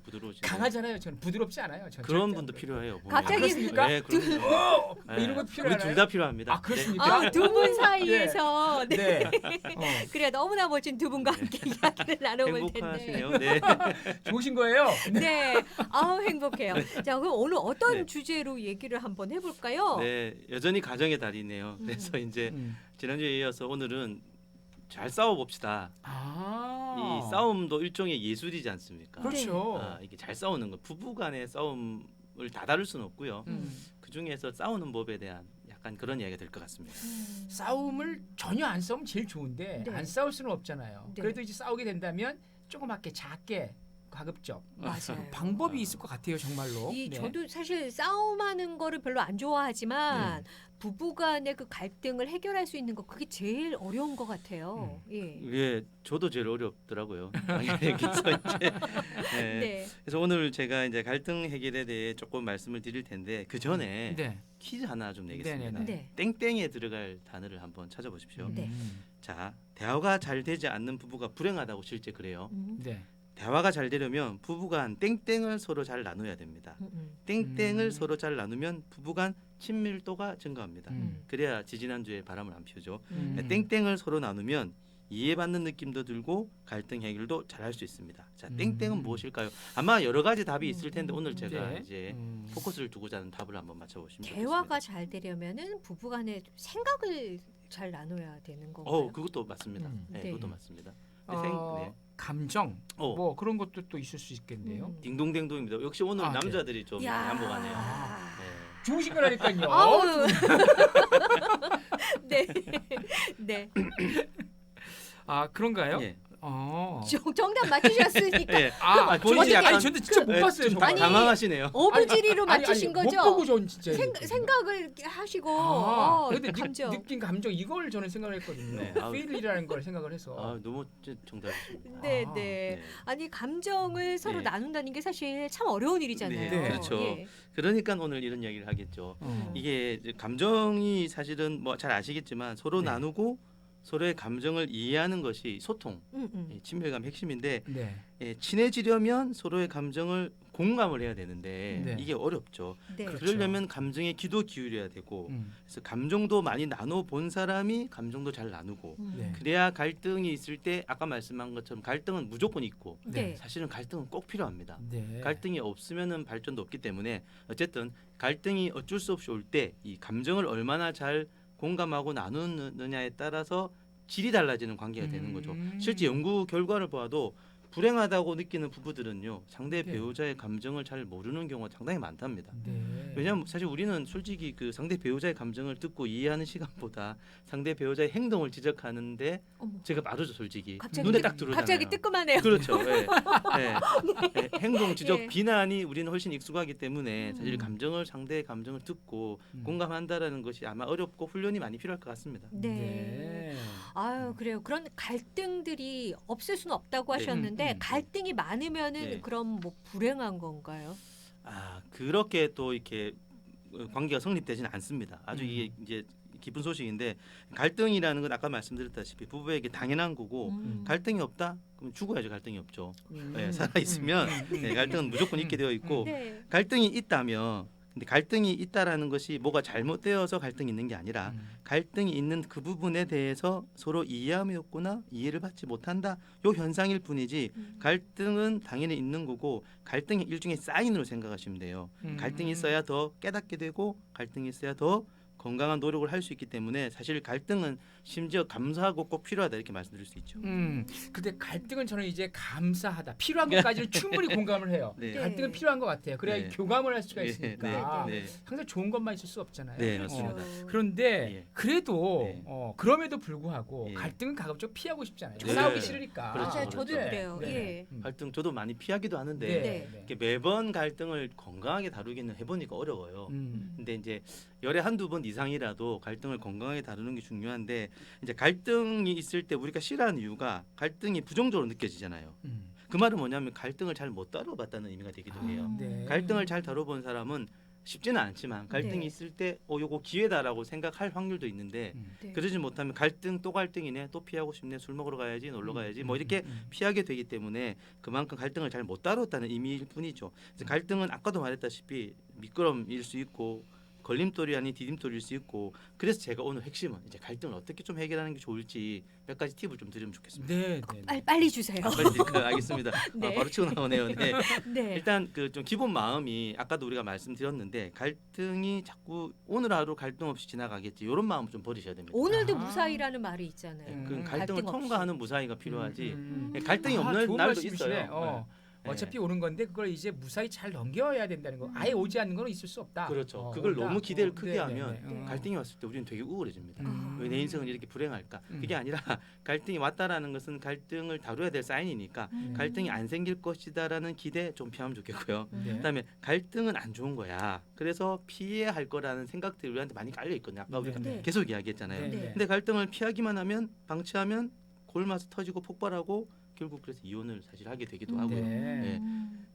부드러우신데 강하잖아요. 저는 부드럽지 않아요. 전 그런 절대 분도 안 필요해요. 보면. 갑자기 그렇습니까? 네, 그런 분. 이런 것도 우리 필요하나요? 둘 다 필요합니다. 아 그렇습니까? 두 분 사이에서 네. 네. 그래 너무나 멋진 두 분과 네. 함께 이야기를 나눠볼 텐데. 행복하시네요. 네. 좋으신 거예요? 네, 아우 행복해요. 자, 그럼 오늘 어떤 네. 주제로 얘기를 한번 해볼까요? 네, 여전히 가정의 달이네요. 그래서 이제 음. 지난주에 이어서 오늘은 잘 싸워 봅시다. 아. 이 싸움도 일종의 예술이지 않습니까? 그렇죠. 이게 잘 싸우는 것, 부부 간의 싸움을 다 다룰 수는 없고요. 그 중에서 싸우는 법에 대한 약간 그런 이야기가 될 것 같습니다. 싸움을 전혀 안 싸우면 제일 좋은데 네. 안 싸울 수는 없잖아요. 네. 그래도 이제 싸우게 된다면 조그맣게 작게 가급적 맞아요. 방법이 있을 것 같아요, 정말로. 이 네. 저도 사실 싸움하는 거를 별로 안 좋아하지만 부부간의 그 갈등을 해결할 수 있는 거 그게 제일 어려운 것 같아요. 예. 예, 저도 제일 어렵더라고요. 그래서 이제 네. 그래서 오늘 제가 이제 갈등 해결에 대해 조금 말씀을 드릴 텐데 그 전에 네. 퀴즈 하나 좀 내겠습니다. 네네네. 네. 땡땡에 들어갈 단어를 한번 찾아보십시오. 네. 자, 대화가 잘 되지 않는 부부가 불행하다고 실제 그래요. 네. 대화가 잘 되려면 부부간 땡땡을 서로 잘 나눠야 됩니다. 땡땡을 서로 잘 나누면 부부간 친밀도가 증가합니다. 그래야 지지난주에 바람을 안 피우죠. 땡땡을 서로 나누면 이해받는 느낌도 들고 갈등 해결도 잘할 수 있습니다. 자, 땡땡은 무엇일까요? 아마 여러 가지 답이 있을 텐데 오늘 제가 네. 이제 포커스를 두고자 하는 답을 한번 맞춰보시면 대화가 좋겠습니다. 잘 되려면은 부부간에 생각을 잘 나눠야 되는 건가요? 그것도 맞습니다. 네, 네. 그것도 맞습니다. 네. 감정 뭐 그런 것도 또 있을 수 있겠네요. 딩동댕동입니다. 역시 오늘 네. 남자들이 좀 야. 양보하네요. 아. 네. 좋으신 거라니까요. 아우. 네. 네. 아 그런가요? 예. 정답 맞추셨으니까 예. 본인이 어떻게- 아니 저도 진짜 못 예, 봤어요. 좀 정말. 아니, 당황하시네요. 어부지리로 아니, 맞추신 못 거죠? 보고 전 진짜 생각을 하시고 근데 감정. 느낀 감정 이걸 저는 생각을 했거든요. 네. feel이라는 걸 생각을 해서. 너무 정답이십니다. 네, 아, 네. 네. 아니 감정을 서로 네. 나눈다는 게 사실 참 어려운 일이잖아요. 네, 그렇죠. 예. 그러니까 오늘 이런 이야기를 하겠죠. 이게 이제 감정이 사실은 뭐 잘 아시겠지만 서로 네. 나누고 서로의 감정을 이해하는 것이 소통, 친밀감 핵심인데 네. 친해지려면 서로의 감정을 공감을 해야 되는데 네. 이게 어렵죠. 네. 그렇죠. 그러려면 감정에 귀도 기울여야 되고 그래서 감정도 많이 나눠 본 사람이 감정도 잘 나누고 네. 그래야 갈등이 있을 때 아까 말씀한 것처럼 갈등은 무조건 있고 네. 사실은 갈등은 꼭 필요합니다. 네. 갈등이 없으면은 발전도 없기 때문에 어쨌든 갈등이 어쩔 수 없이 올 때 이 감정을 얼마나 잘 공감하고 나누느냐에 따라서 질이 달라지는 관계가 되는 거죠. 실제 연구 결과를 봐도 불행하다고 느끼는 부부들은요 상대 네. 배우자의 감정을 잘 모르는 경우가 상당히 많답니다. 네. 왜냐하면 사실 우리는 솔직히 그 상대 배우자의 감정을 듣고 이해하는 시간보다 상대 배우자의 행동을 지적하는데 어머. 제가 빠르죠 솔직히 갑자기 눈에 뜨- 딱 들어오잖아요. 갑자기 뜨끔하네요. 그렇죠. 예. 예, 행동 지적 예. 비난이 우리는 훨씬 익숙하기 때문에 사실 음. 상대의 감정을 듣고 공감한다라는 것이 아마 어렵고 훈련이 많이 필요할 것 같습니다. 네. 아유 그래요. 그런 갈등들이 없을 수는 없다고 네. 하셨는데 갈등이 많으면은 네. 그럼 뭐 불행한 건가요? 그렇게 또 이렇게 관계가 성립되지는 않습니다. 아주 이게 이제 기쁜 소식인데 갈등이라는 건 아까 말씀드렸다시피 부부에게 당연한 거고 갈등이 없다? 그럼 죽어야죠. 갈등이 없죠. 네, 살아 있으면 갈등은 무조건 있게 되어 있고 네. 갈등이 있다면 근데 갈등이 있다라는 것이 뭐가 잘못되어서 갈등이 있는 게 아니라 갈등이 있는 그 부분에 대해서 서로 이해함이 없거나 이해를 받지 못한다 요 현상일 뿐이지 갈등은 당연히 있는 거고 갈등이 일종의 사인으로 생각하시면 돼요. 갈등이 있어야 더 깨닫게 되고 갈등이 있어야 더 건강한 노력을 할 수 있기 때문에 사실 갈등은 심지어 감사하고 꼭 필요하다 이렇게 말씀드릴 수 있죠. 근데 갈등은 저는 이제 감사하다 필요한 것까지는 충분히 공감을 해요. 네. 갈등은 필요한 것 같아요. 그래야 네. 교감을 할 수가 네, 있으니까 네, 네. 항상 좋은 것만 있을 수 없잖아요. 네, 맞습니다. 그런데 예. 그래도 네. 그럼에도 불구하고 예. 갈등은 가급적 피하고 싶잖아요. 네. 싸우기 싫으니까. 그렇죠, 맞아요. 저도 그렇죠. 그래요. 네. 예. 갈등 저도 많이 피하기도 하는데 네. 이렇게 매번 갈등을 건강하게 다루기는 해보니까 어려워요. 근데 이제 열에 한두 번 이상이라도 갈등을 건강하게 다루는 게 중요한데 이제 갈등이 있을 때 우리가 싫어하는 이유가 갈등이 부정적으로 느껴지잖아요. 그 말은 뭐냐면 갈등을 잘 못 다뤄봤다는 의미가 되기도 해요. 네. 갈등을 잘 다뤄본 사람은 쉽지는 않지만 갈등이 네. 있을 때 요거 기회다라고 생각할 확률도 있는데 네. 그러지 못하면 갈등 또 갈등이네 또 피하고 싶네 술 먹으러 가야지 놀러 가야지 뭐 이렇게 음. 피하게 되기 때문에 그만큼 갈등을 잘 못 다뤘다는 의미일 뿐이죠. 그래서 갈등은 아까도 말했다시피 미끄럼일 수 있고 걸림돌이 아닌 디딤돌일 수 있고 그래서 제가 오늘 핵심은 이제 갈등을 어떻게 좀 해결하는 게 좋을지 몇 가지 팁을 좀 드리면 좋겠습니다. 네, 빨리 주세요. 빨리 드릴까요? 알겠습니다. 네. 바로 치고 나오네요. 네. 네. 일단 그 좀 기본 마음이 아까도 우리가 말씀드렸는데 갈등이 자꾸 오늘 하루 갈등 없이 지나가겠지 이런 마음을 좀 버리셔야 됩니다. 오늘도 아. 무사히라는 말이 있잖아요. 그 갈등 갈등을 없이. 통과하는 무사히가 필요하지. 음. 갈등이 없는 좋은 날도 말씀이시네. 있어요. 네. 어차피 오는 건데 그걸 이제 무사히 잘 넘겨야 된다는 거. 아예 오지 않는 건 있을 수 없다. 그렇죠. 그걸 온다. 너무 기대를 크게 네, 하면 네, 네. 갈등이 왔을 때 우리는 되게 우울해집니다. 음. 왜 내 인생은 이렇게 불행할까? 음. 그게 아니라 갈등이 왔다라는 것은 갈등을 다뤄야 될 사인이니까 음. 갈등이 안 생길 것이다라는 기대 좀 피하면 좋겠고요. 네. 그다음에 갈등은 안 좋은 거야. 그래서 피해야 할 거라는 생각들이 우리한테 많이 깔려 있거든요. 아까 우리가 네. 계속 이야기했잖아요. 네, 네. 네. 근데 갈등을 피하기만 하면 방치하면 골마서 터지고 폭발하고 결국 그래서 이혼을 사실 하게 되기도 하고요. 네.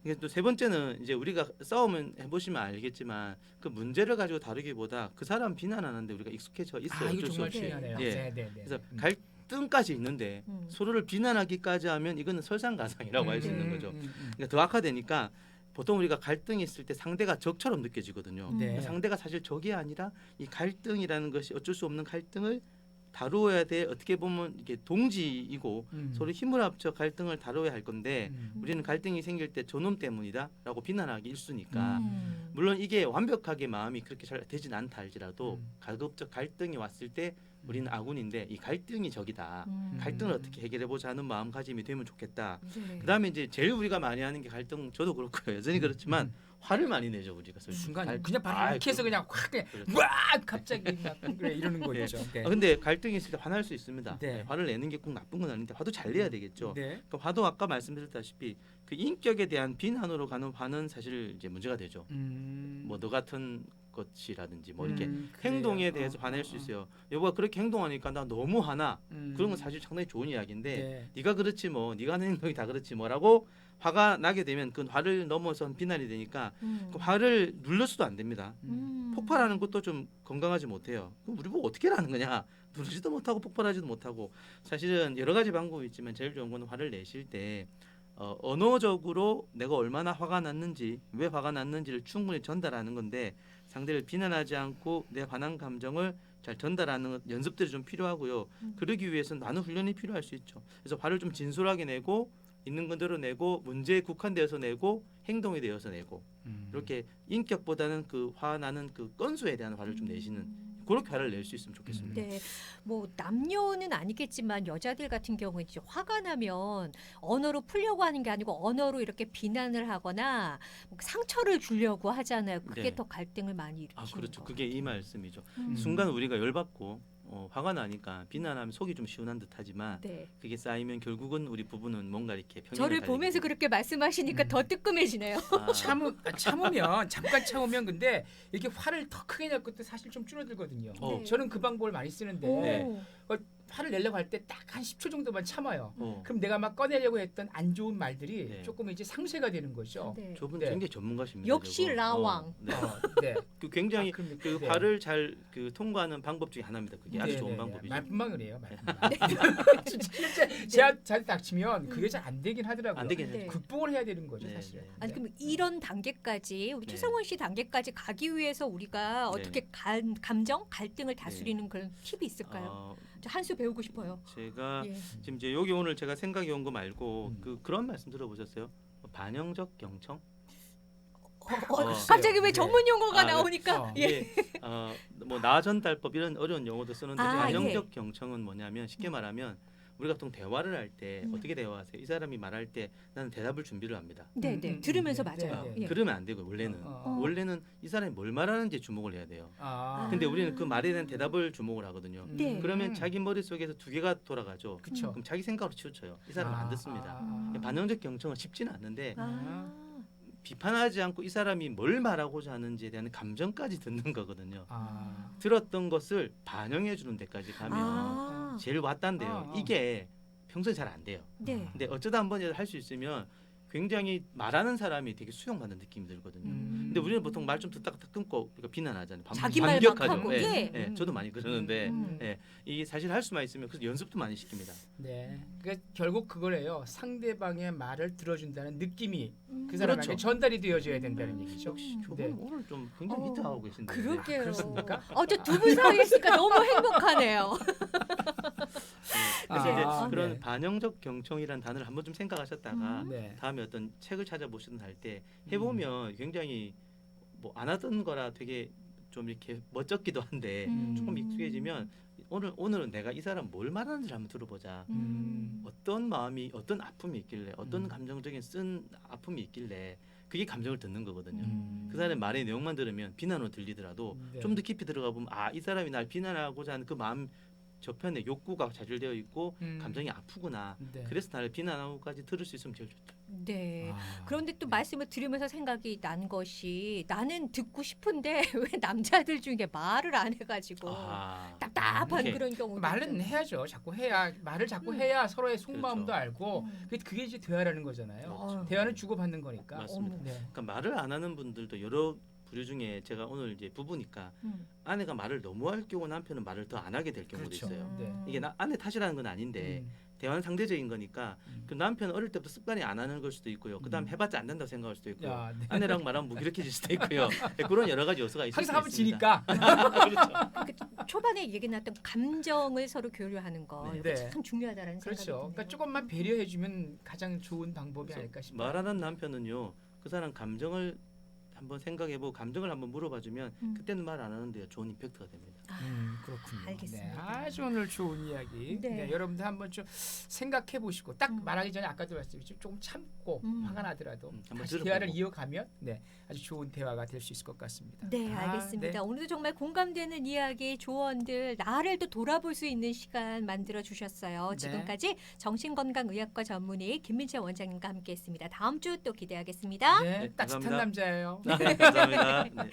이게 또 세 번째는 이제 우리가 싸움은 해보시면 알겠지만 그 문제를 가지고 다루기보다 그 사람 비난하는데 우리가 익숙해져 있어요. 아, 이거 어쩔 수 정말 없이. 중요하네요. 예. 네, 네, 네. 그래서 음. 갈등까지 있는데 음. 서로를 비난하기까지 하면 이거는 설상가상이라고 할 수 있는 거죠. 음. 그러니까 더 악화되니까 보통 우리가 갈등이 있을 때 상대가 적처럼 느껴지거든요. 네. 상대가 사실 적이 아니라 이 갈등이라는 것이 어쩔 수 없는 갈등을 다루어야 돼. 어떻게 보면 이게 동지이고 서로 힘을 합쳐 갈등을 다뤄야 할 건데 우리는 갈등이 생길 때 저놈 때문이다라고 비난하기 일쑤니까 물론 이게 완벽하게 마음이 그렇게 잘 되진 않다 할지라도 가급적 갈등이 왔을 때 우리는 아군인데 이 갈등이 적이다. 갈등을 어떻게 해결해 보자 하는 마음가짐이 되면 좋겠다. 네. 그다음에 이제 제일 우리가 많이 하는 게 갈등 저도 그렇고요. 여전히 그렇지만 화를 많이 내죠 우리가 솔직히. 순간 그냥 바로 아, 이렇게 해서 그냥 확 그냥 그렇죠. 와 갑자기 막 그래 이러는 거 네. 있죠. 네. 근데 갈등이 있을 때 화날 수 있습니다. 네. 화를 내는 게 꼭 나쁜 건 아닌데 화도 잘 내야 되겠죠. 네. 그 화도 아까 말씀드렸다시피 그 인격에 대한 비난으로 가는 화는 사실 이제 문제가 되죠. 뭐 너 같은 것이라든지 뭐 이렇게 그래요. 행동에 대해서 화낼 수 있어요. 여보가 그렇게 행동하니까 나 너무 화나. 그런 건 사실 상당히 좋은 이야기인데 네. 네가 그렇지 뭐 네가 하는 행동이 다 그렇지 뭐라고 화가 나게 되면 그 화를 넘어선 비난이 되니까 그 화를 누를 수도 안 됩니다. 폭발하는 것도 좀 건강하지 못해요. 그럼 우리 보고 어떻게 하는 거냐? 누르지도 못하고 폭발하지도 못하고 사실은 여러 가지 방법이 있지만 제일 좋은 건 화를 내실 때 언어적으로 내가 얼마나 화가 났는지 왜 화가 났는지를 충분히 전달하는 건데 상대를 비난하지 않고 내 화난 감정을 잘 전달하는 연습들이 좀 필요하고요. 그러기 위해서는 많은 훈련이 필요할 수 있죠. 그래서 화를 좀 진솔하게 내고 있는 그대로 내고 문제에 국한되어서 내고 행동에 대해서 내고 이렇게 인격보다는 그 화나는 그 건수에 대한 화를 좀 내시는 그렇게 화를 낼 수 있으면 좋겠습니다. 네, 뭐 남녀는 아니겠지만 여자들 같은 경우에 이제 화가 나면 언어로 풀려고 하는 게 아니고 언어로 이렇게 비난을 하거나 뭐 상처를 주려고 하잖아요. 그게 네. 더 갈등을 많이 일으키는 그렇죠. 거. 그게 이 말씀이죠. 음. 순간 우리가 열받고 화가 나니까 비난하면 속이 좀 시원한 듯하지만 네. 그게 쌓이면 결국은 우리 부부는 뭔가 이렇게 평행을 저를 달리게 보면서 되고. 그렇게 말씀하시니까 더 뜨끔해지네요. 참으면 잠깐 참으면 근데 이렇게 화를 더 크게 낼 것도 사실 좀 줄어들거든요. 네. 저는 그 방법을 많이 쓰는데 네. 화를 내려고 할 때 딱 한 10초 정도만 참아요. 어. 그럼 내가 막 꺼내려고 했던 안 좋은 말들이 네. 조금 이제 상쇄가 되는 거죠. 네. 저분 네. 굉장히 전문가십니다. 역시 저거. 라왕. 네. 네. 그 굉장히 그럼 그 네. 화를 잘 그 통과하는 방법 중에 하나입니다. 그게 아주 네, 좋은 네, 네. 방법이죠. 말뿐만을 해요. 말뿐만. 진짜 실제 제가 닥치면 그게 잘 안 되긴 하더라고요. 안 되긴 네. 해요. 극복을 해야 되는 거죠, 네, 사실. 네. 아니 그럼 이런 단계까지 우리 네. 최성원 씨 단계까지 가기 위해서 우리가 네. 어떻게 감정 갈등을 다스리는 그런 팁이 있을까요? 한 수 배우고 싶어요. 제가 예. 지금 이제 여기 오늘 제가 생각이 온 거 말고 음. 그런 말씀 들어보셨어요? 반영적 경청? 갑자기 왜 네. 전문 용어가 아, 네. 나오니까 예. 이게 뭐 나전달법 이런 어려운 용어도 쓰는데 아, 반영적 경청은 뭐냐면 쉽게 말하면 우리가 보통 대화를 할 때 음. 어떻게 대화하세요? 이 사람이 말할 때 나는 대답을 준비를 합니다. 네, 네. 들으면서 맞아요. 네, 예. 그러면 안 되고 원래는 원래는 이 사람이 뭘 말하는지 주목을 해야 돼요. 근데 우리는 그 말에 대한 대답을 주목을 하거든요. 네. 그러면 자기 머릿속에서 두 개가 돌아가죠. 그쵸. 그럼 자기 생각으로 치우쳐요. 이 사람은 안 듣습니다. 아. 반영적 경청은 쉽지는 않는데 아. 비판하지 않고 이 사람이 뭘 말하고자 하는지에 대한 감정까지 듣는 거거든요. 아. 들었던 것을 반영해 주는 데까지 가면 아. 제일 왔단데요. 아. 이게 평소에 잘 안 돼요. 네. 근데 어쩌다 한 번이라도 할 수 있으면 굉장히 말하는 사람이 되게 수용받는 느낌이 들거든요. 근데 우리는 보통 말 좀 듣다가 딱 끊고 그러니까 비난하잖아요. 자기 말만 반격하죠. 하고. 예, 예. 예, 저도 많이 그러는데 음. 이게 사실 할 수만 있으면 그래서 연습도 많이 시킵니다. 네. 그러니까 결국 그거래요. 상대방의 말을 들어준다는 느낌이 그 사람에게 그렇죠. 전달이 되어져야 된다는 얘기죠. 역시 두 분 네. 오늘 좀 굉장히 히트하고 계신데. 그러게요. 그렇습니까? 두 분 사이에 있으니까 너무 행복하네요. 그래서 이제 아, 그런 네. 반영적 경청이라는 단어를 한번 좀 생각하셨다가 네. 다음에 어떤 책을 찾아보시든 할 때 해보면 굉장히 뭐 안 하던 거라 되게 좀 이렇게 멋쩍기도 한데 조금 익숙해지면 오늘은 내가 이 사람 뭘 말하는지 한번 들어보자. 어떤 마음이 어떤 아픔이 있길래 어떤 감정적인 쓴 아픔이 있길래 그게 감정을 듣는 거거든요. 그 사람의 말의 내용만 들으면 비난으로 들리더라도 네. 좀 더 깊이 들어가 보면 아 이 사람이 날 비난하고자 하는 그 마음 저편에 욕구가 좌절되어 있고 감정이 아프구나. 네. 그래서 나를 비난하고까지 들을 수 있으면 제일 좋죠. 네. 아, 그런데 또 네. 말씀을 들으면서 생각이 난 것이 나는 듣고 싶은데 왜 남자들 중에 말을 안 해가지고 아, 답답한 이렇게 그런 경우도 말은 있죠. 해야죠. 자꾸 해야 말을 자꾸 해야 서로의 속마음도 그렇죠. 알고 그게 이제 대화라는 거잖아요. 어. 대화는 주고받는 거니까. 맞습니다. 어머. 네. 그러니까 말을 안 하는 분들도 여러 부류 중에 제가 오늘 이제 부부니까 음. 아내가 말을 너무 할 경우 남편은 말을 더 안 하게 될 경우도 그렇죠. 있어요. 네. 이게 아내 탓이라는 건 아닌데 대화는 상대적인 거니까 그 남편은 어릴 때부터 습관이 안 하는 걸 수도 있고요. 그다음 해봤자 안 된다고 생각할 수도 있고요. 야, 네. 아내랑 말하면 무기력해질 수도 있고요. 네, 그런 여러 가지 요소가 있을 수 항상 하면 있습니다. 지니까. 초반에 얘기 나왔던 감정을 서로 교류하는 거 네. 이게 네. 참 중요하다는 생각이 그렇죠. 드네요. 그러니까 조금만 배려해주면 가장 좋은 방법이 아닐까 싶어요. 말하는 남편은요. 그 사람 감정을 한번 생각해보고 감정을 한번 물어봐주면 그때는 말 안 하는데요. 좋은 임팩트가 됩니다. 그렇군요. 알겠습니다. 네, 아주 오늘 좋은 이야기. 네. 네, 여러분들 한번 좀 생각해 보시고 딱 말하기 전에 아까도 말씀드렸지만 조금 참고 화가 나더라도 한번 다시 들어보고. 대화를 이어가면 네, 아주 좋은 대화가 될 수 있을 것 같습니다. 네, 아, 알겠습니다. 네. 오늘도 정말 공감되는 이야기, 조언들, 나를 또 돌아볼 수 있는 시간 만들어 주셨어요. 네. 지금까지 정신건강의학과 전문의 김민채 원장님과 함께했습니다. 다음 주 또 기대하겠습니다. 네, 네, 따뜻한 감사합니다. 남자예요. 네, 감사합니다. 네.